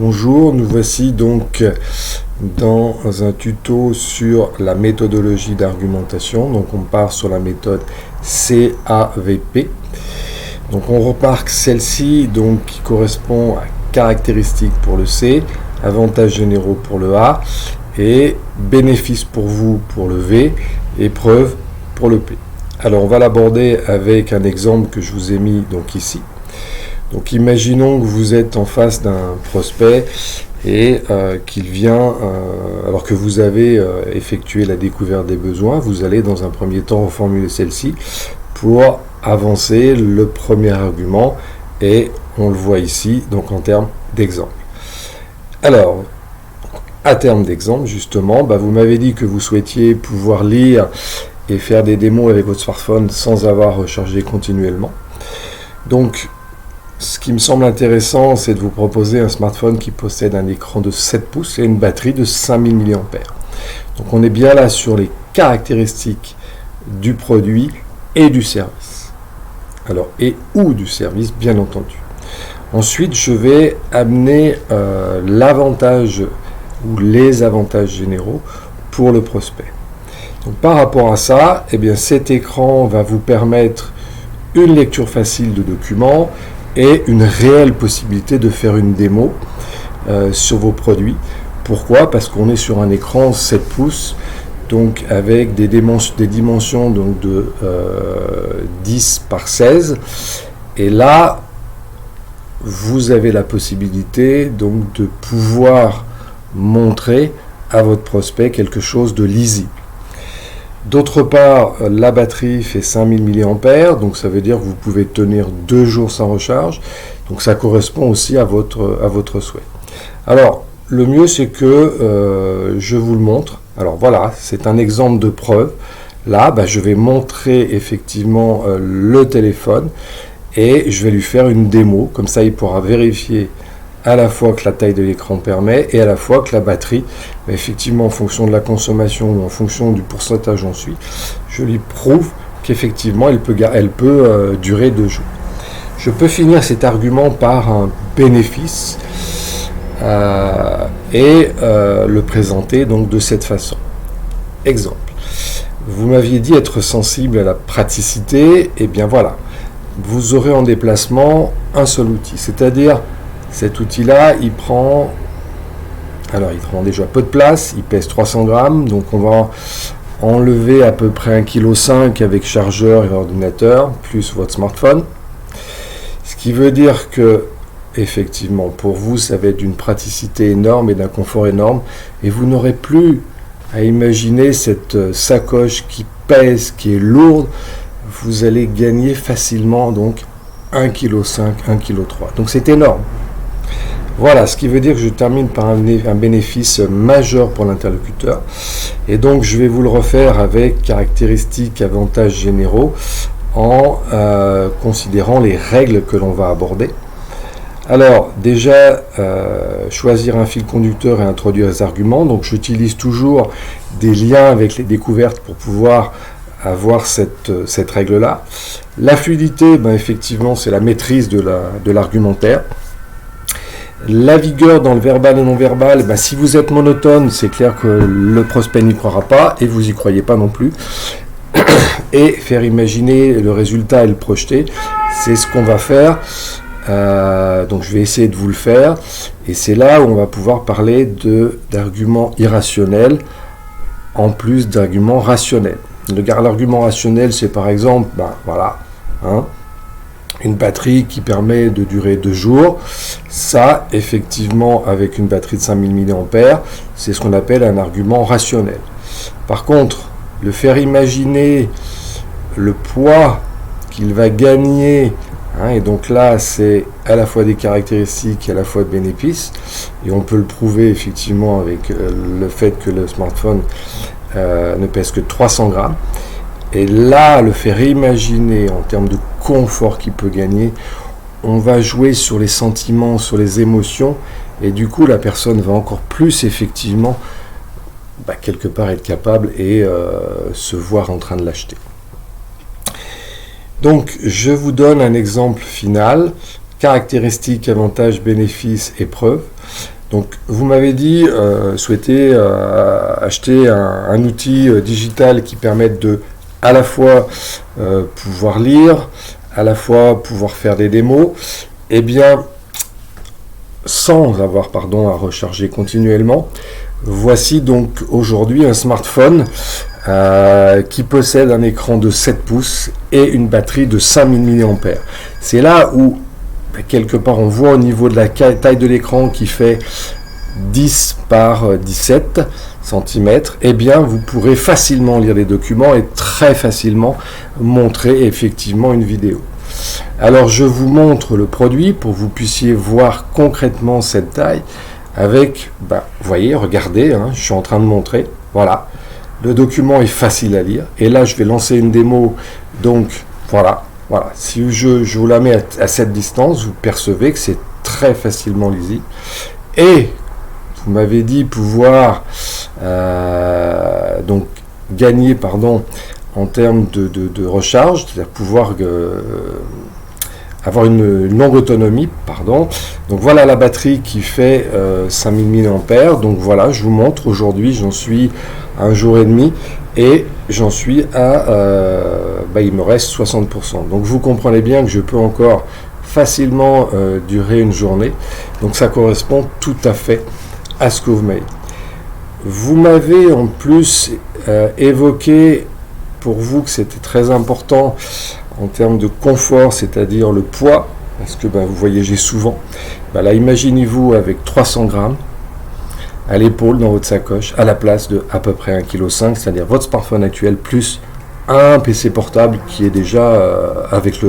Bonjour, nous voici donc dans un tuto sur la méthodologie d'argumentation. Donc on part sur la méthode CAVP. Donc on remarque celle-ci donc qui correspond à caractéristiques pour le C, avantages généraux pour le A et bénéfices pour vous pour le V, épreuve pour le P. Alors on va l'aborder avec un exemple que je vous ai mis donc ici. Donc imaginons que vous êtes en face d'un prospect et qu'il vient, alors que vous avez effectué la découverte des besoins, vous allez dans un premier temps reformuler celle-ci pour avancer le premier argument et on le voit ici donc en termes d'exemple. Alors, à terme d'exemple justement, vous m'avez dit que vous souhaitiez pouvoir lire et faire des démos avec votre smartphone sans avoir rechargé continuellement. Donc, ce qui me semble intéressant, c'est de vous proposer un smartphone qui possède un écran de 7 pouces et une batterie de 5000 mAh. Donc on est bien là sur les caractéristiques du produit et du service. Alors, et ou du service, bien entendu. Ensuite, je vais amener l'avantage ou les avantages généraux pour le prospect. Donc par rapport à ça, cet écran va vous permettre une lecture facile de documents, et une réelle possibilité de faire une démo sur vos produits. Pourquoi ? Parce qu'on est sur un écran 7 pouces, donc avec des dimensions donc de 10 par 16. Et là, vous avez la possibilité donc de pouvoir montrer à votre prospect quelque chose de lisible. D'autre part, la batterie fait 5000 mAh, donc ça veut dire que vous pouvez tenir 2 jours sans recharge. Donc ça correspond aussi à votre souhait. Alors, le mieux c'est que je vous le montre. Alors voilà, c'est un exemple de preuve. Là, je vais montrer effectivement le téléphone et je vais lui faire une démo. Comme ça, il pourra vérifier à la fois que la taille de l'écran permet et à la fois que la batterie, effectivement en fonction de la consommation ou en fonction du pourcentage j'en suis, je lui prouve qu'effectivement elle peut durer 2 jours. Je peux finir cet argument par un bénéfice et le présenter donc de cette façon. Exemple, vous m'aviez dit être sensible à la praticité, et bien voilà, vous aurez en déplacement un seul outil, c'est-à-dire cet outil-là, il prend déjà peu de place, il pèse 300 grammes, donc on va enlever à peu près 1,5 kg avec chargeur et ordinateur, plus votre smartphone. Ce qui veut dire que, effectivement, pour vous, ça va être d'une praticité énorme et d'un confort énorme, et vous n'aurez plus à imaginer cette sacoche qui pèse, qui est lourde. Vous allez gagner facilement donc 1,5 kg, 1,3 kg. Donc c'est énorme. Voilà, ce qui veut dire que je termine par un bénéfice majeur pour l'interlocuteur. Et donc, je vais vous le refaire avec caractéristiques, avantages généraux, en considérant les règles que l'on va aborder. Alors, déjà, choisir un fil conducteur et introduire les arguments. Donc, j'utilise toujours des liens avec les découvertes pour pouvoir avoir cette règle-là. La fluidité, effectivement, c'est la maîtrise de l'argumentaire. La vigueur dans le verbal et non-verbal, si vous êtes monotone, c'est clair que le prospect n'y croira pas et vous n'y croyez pas non plus. Et faire imaginer le résultat et le projeter, c'est ce qu'on va faire. Donc je vais essayer de vous le faire. Et c'est là où on va pouvoir parler d'arguments irrationnels en plus d'arguments rationnels. L'argument rationnel, c'est par exemple, une batterie qui permet de durer 2 jours. Ça, effectivement, avec une batterie de 5000 mAh, c'est ce qu'on appelle un argument rationnel. Par contre, le faire imaginer le poids qu'il va gagner, et donc là, c'est à la fois des caractéristiques et à la fois de bénéfices, et on peut le prouver effectivement avec le fait que le smartphone ne pèse que 300 grammes. Et là, le faire imaginer en termes de confort qu'il peut gagner, on va jouer sur les sentiments, sur les émotions, et du coup, la personne va encore plus effectivement, quelque part être capable et se voir en train de l'acheter. Donc, je vous donne un exemple final caractéristiques, avantages, bénéfices, épreuves. Donc, vous m'avez dit souhaiter acheter un outil digital qui permette de à la fois pouvoir lire, à la fois pouvoir faire des démos, et bien sans avoir à recharger continuellement. Voici donc aujourd'hui un smartphone qui possède un écran de 7 pouces et une batterie de 5000 mAh. C'est là où quelque part on voit au niveau de la taille de l'écran qui fait 10 par 17 cm, eh bien vous pourrez facilement lire les documents et très facilement montrer effectivement une vidéo. Alors je vous montre le produit pour que vous puissiez voir concrètement cette taille avec, vous voyez, regardez, je suis en train de montrer, voilà, le document est facile à lire et là je vais lancer une démo, donc voilà, si je vous la mets à cette distance, vous percevez que c'est très facilement lisible et vous m'avez dit pouvoir donc gagner en termes de recharge, c'est-à-dire pouvoir avoir une longue autonomie, Donc voilà la batterie qui fait 5000 mAh. Donc voilà, je vous montre aujourd'hui, j'en suis à 1 jour et demi et j'en suis à il me reste 60%. Donc vous comprenez bien que je peux encore facilement durer une journée. Donc ça correspond tout à fait à ce que vous m'avez dit. Vous m'avez en plus évoqué pour vous que c'était très important en termes de confort, c'est-à-dire le poids, parce que vous voyagez souvent. Là, imaginez-vous avec 300 grammes à l'épaule dans votre sacoche, à la place de à peu près 1,5 kg, c'est-à-dire votre smartphone actuel plus un PC portable qui est déjà avec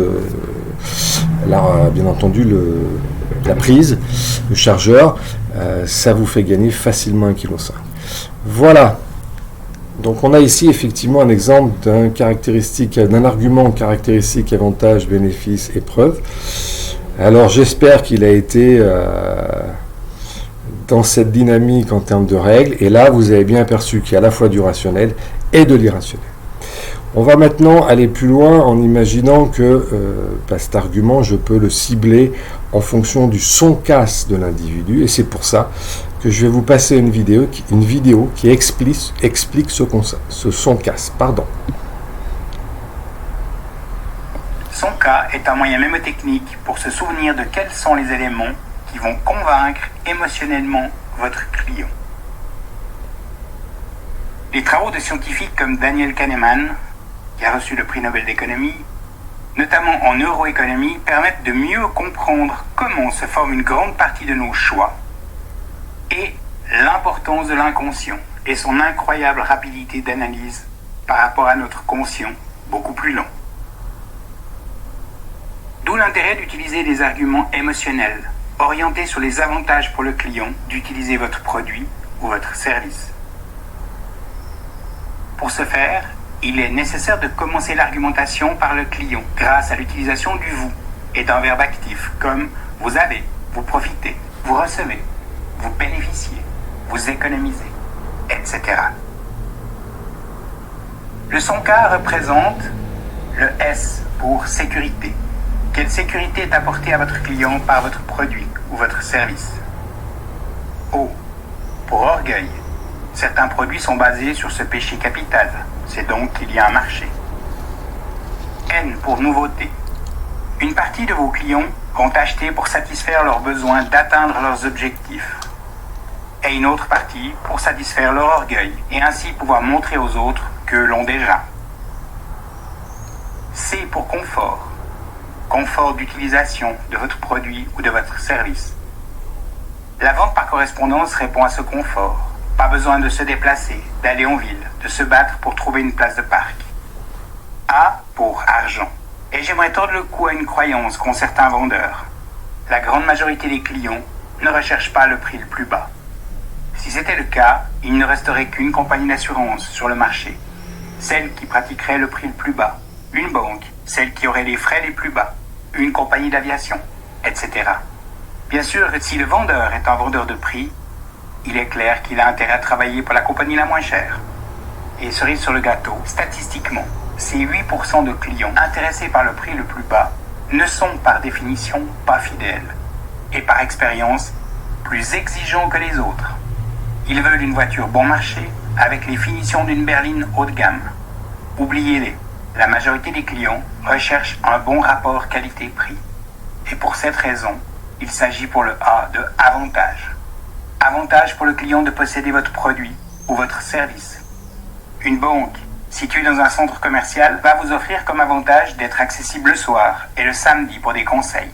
bien entendu la prise, le chargeur, ça vous fait gagner facilement 1,5 kg. Voilà. Donc on a ici effectivement un exemple d'un argument caractéristique, avantage, bénéfice, épreuve. Alors j'espère qu'il a été dans cette dynamique en termes de règles. Et là, vous avez bien aperçu qu'il y a à la fois du rationnel et de l'irrationnel. On va maintenant aller plus loin en imaginant que cet argument, je peux le cibler en fonction du son casse de l'individu. Et c'est pour ça que je vais vous passer une vidéo qui explique ce son casse. Son cas est un moyen mémotechnique pour se souvenir de quels sont les éléments qui vont convaincre émotionnellement votre client. Les travaux de scientifiques comme Daniel Kahneman, qui a reçu le prix Nobel d'économie, notamment en neuroéconomie, permettent de mieux comprendre comment se forme une grande partie de nos choix et l'importance de l'inconscient et son incroyable rapidité d'analyse par rapport à notre conscient beaucoup plus lent. D'où l'intérêt d'utiliser des arguments émotionnels, orientés sur les avantages pour le client d'utiliser votre produit ou votre service. Pour ce faire, il est nécessaire de commencer l'argumentation par le client grâce à l'utilisation du « vous » et d'un verbe actif comme « vous avez »,« vous profitez »,« vous recevez », vous bénéficiez, vous économisez, etc. Le son K représente le S pour sécurité. Quelle sécurité est apportée à votre client par votre produit ou votre service? O pour orgueil. Certains produits sont basés sur ce péché capital, c'est donc qu'il y a un marché. N pour nouveauté. Une partie de vos clients vont acheter pour satisfaire leurs besoins d'atteindre leurs objectifs. Et une autre partie pour satisfaire leur orgueil et ainsi pouvoir montrer aux autres que l'ont déjà. C pour confort. Confort d'utilisation de votre produit ou de votre service. La vente par correspondance répond à ce confort. Pas besoin de se déplacer, d'aller en ville, de se battre pour trouver une place de parc. A pour argent. Et j'aimerais tordre le cou à une croyance qu'ont certains vendeurs. La grande majorité des clients ne recherchent pas le prix le plus bas. Si c'était le cas, il ne resterait qu'une compagnie d'assurance sur le marché. Celle qui pratiquerait le prix le plus bas. Une banque, celle qui aurait les frais les plus bas. Une compagnie d'aviation, etc. Bien sûr, si le vendeur est un vendeur de prix, il est clair qu'il a intérêt à travailler pour la compagnie la moins chère. Et cerise sur le gâteau, statistiquement, ces 8% de clients intéressés par le prix le plus bas ne sont par définition pas fidèles et par expérience plus exigeants que les autres. Ils veulent une voiture bon marché avec les finitions d'une berline haut de gamme. Oubliez-les, la majorité des clients recherchent un bon rapport qualité-prix. Et pour cette raison, il s'agit pour le A de avantage. Avantage pour le client de posséder votre produit ou votre service. Une banque située dans un centre commercial va vous offrir comme avantage d'être accessible le soir et le samedi pour des conseils.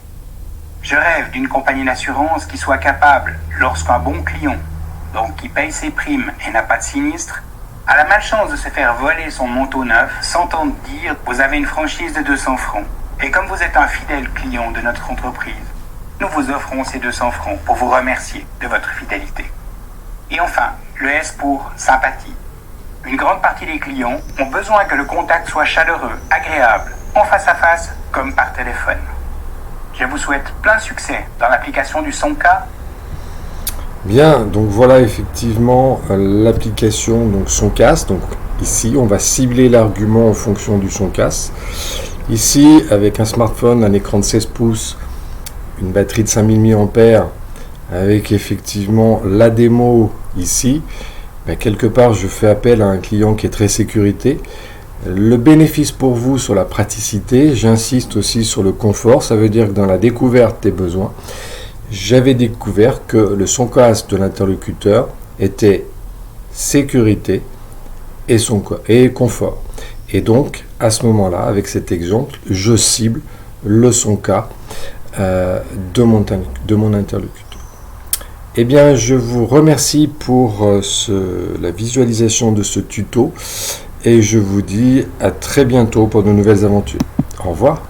Je rêve d'une compagnie d'assurance qui soit capable, lorsqu'un bon client, donc qui paye ses primes et n'a pas de sinistre, a la malchance de se faire voler son manteau neuf, s'entend dire « vous avez une franchise de 200 francs ». Et comme vous êtes un fidèle client de notre entreprise, nous vous offrons ces 200 francs pour vous remercier de votre fidélité. Et enfin, le S pour sympathie. Une grande partie des clients ont besoin que le contact soit chaleureux, agréable, en face à face comme par téléphone. Je vous souhaite plein succès dans l'application du Sonka. Bien, donc voilà effectivement l'application donc Soncast. Donc ici, on va cibler l'argument en fonction du Soncast. Ici, avec un smartphone, un écran de 16 pouces, une batterie de 5000 mAh, avec effectivement la démo ici, quelque part je fais appel à un client qui est très sécurité. Le bénéfice pour vous sur la praticité, j'insiste aussi sur le confort, ça veut dire que dans la découverte des besoins, j'avais découvert que le Soncast de l'interlocuteur était sécurité et confort. Et donc, à ce moment-là, avec cet exemple, je cible le Sonka de mon interlocuteur. Eh bien, je vous remercie pour la visualisation de ce tuto et je vous dis à très bientôt pour de nouvelles aventures. Au revoir.